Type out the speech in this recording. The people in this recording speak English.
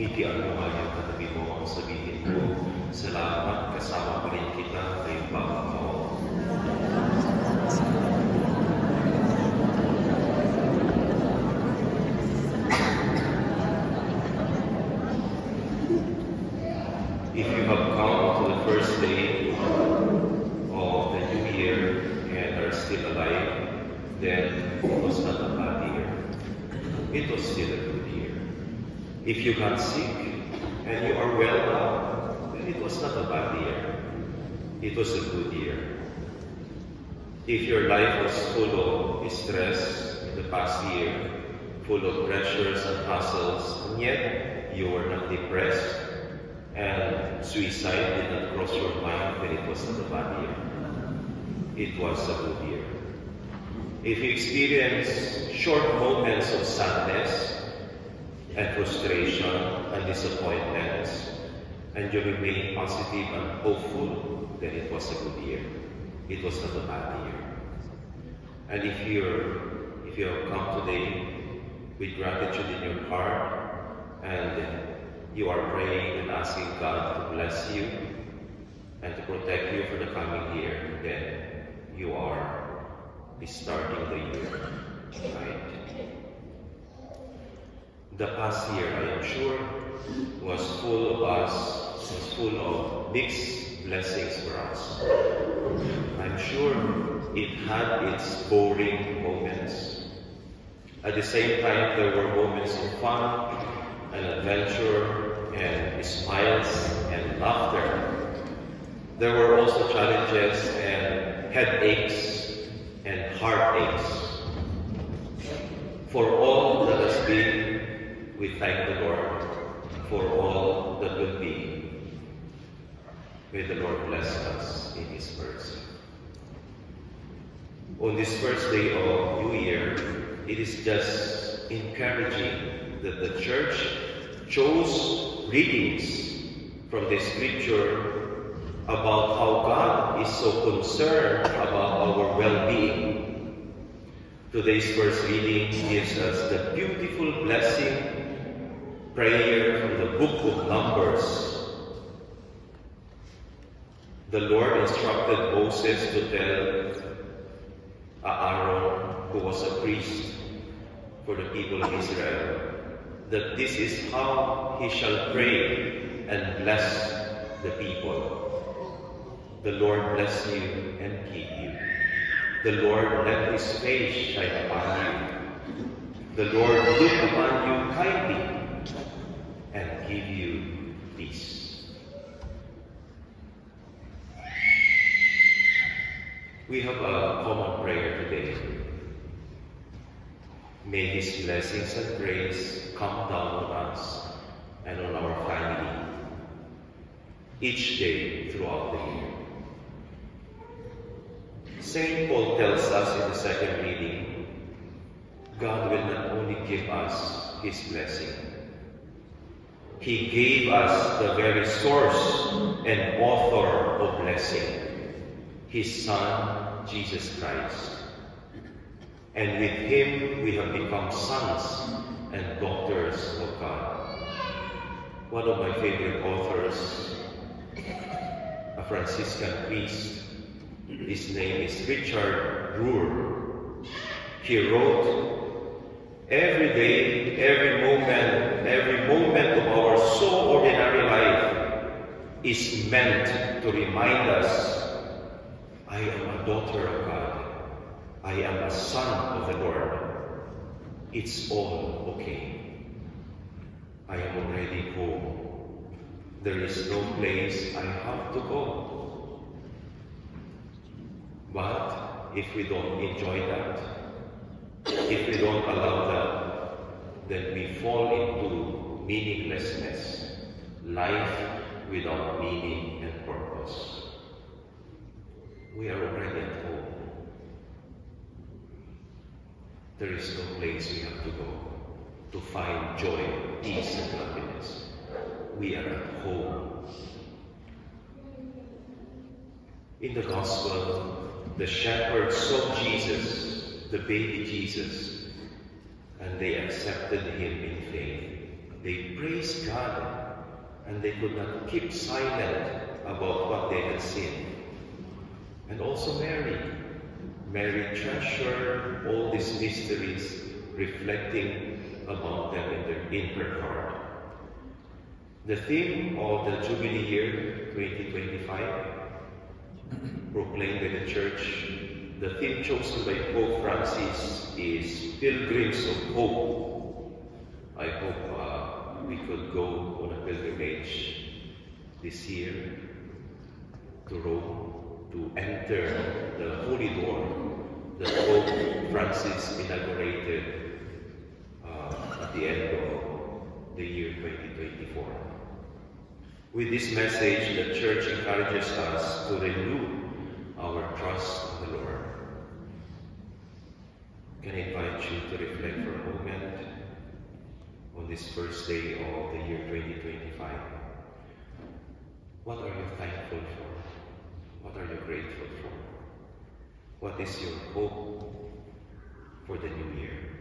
Ngitian mo nga yung katabi mo ang sabihin mo, salamat, kasama pa rin kita ngayong bagong taon. If you have come to the first day of the new year and are still alive, then it was not a bad year. It was still a good year. If you got sick and you are well now, then it was not a bad year. It was a good year. If your life was full of stress in the past year, full of pressures and hassles, and yet you were not depressed, and suicide did not cross your mind, then it was not a bad year. It was a good year. If you experience short moments of sadness and frustration and disappointments, and you remain positive and hopeful, then it was a good year. It was not a bad year. And if you have come today with gratitude in your heart, and you are praying and asking God to bless you and to protect you for the coming year, then you are starting the year right. The past year, I am sure, was full of mixed blessings for us. I'm sure it had its boring moments. At the same time, there were moments of fun and adventure and smiles and laughter. There were also challenges and headaches and heartaches. For all that has been, we thank the Lord. For all that will be, may the Lord bless us in His mercy. On this first day of New Year, it is just encouraging that the Church chose readings from the Scripture about how God is so concerned about our well-being. Today's first reading gives us the beautiful blessing prayer from the book of Numbers. The Lord instructed Moses to tell Aaron, who was a priest for the people of Israel, that this is how he shall pray and bless the people. The Lord bless you and keep you. The Lord let His face shine upon you. The Lord look upon you kindly and give you peace. We have a common prayer today. May His blessings and grace come down on us and on our family each day throughout the year. St. Paul tells us in the second reading, God will not only give us His blessing, He gave us the very source and author of blessing, His Son, Jesus Christ. And with Him we have become sons and daughters of God. One of my favorite authors, a Franciscan priest, his name is Richard Rohr. He wrote, every day, every moment of our so ordinary life is meant to remind us, I am a daughter of God. I am a son of the Lord. It's all okay. I am already home. There is no place I have to go. But if we don't enjoy that, if we don't allow that, then we fall into meaninglessness, life without meaning and purpose. We are already at home. There is no place we have to go to find joy, peace, and happiness. We are at home. In the Gospel, the shepherds saw Jesus, the baby Jesus, and they accepted Him in faith. they praised God, and they could not keep silent about what they had seen. And also Mary. Mary treasured all these mysteries, reflecting about them in her heart. The theme of the Jubilee year 2025, proclaimed by the Church, the theme chosen by Pope Francis is Pilgrims of Hope. I hope we could go on a pilgrimage this year to Rome, to enter the Holy Door that Pope Francis inaugurated at the end of the year 2024. With this message, the Church encourages us to renew our trust in the Lord. Can I invite you to reflect for a moment on this first day of the year 2025? What are you thankful for? What are you grateful for? What is your hope for the new year?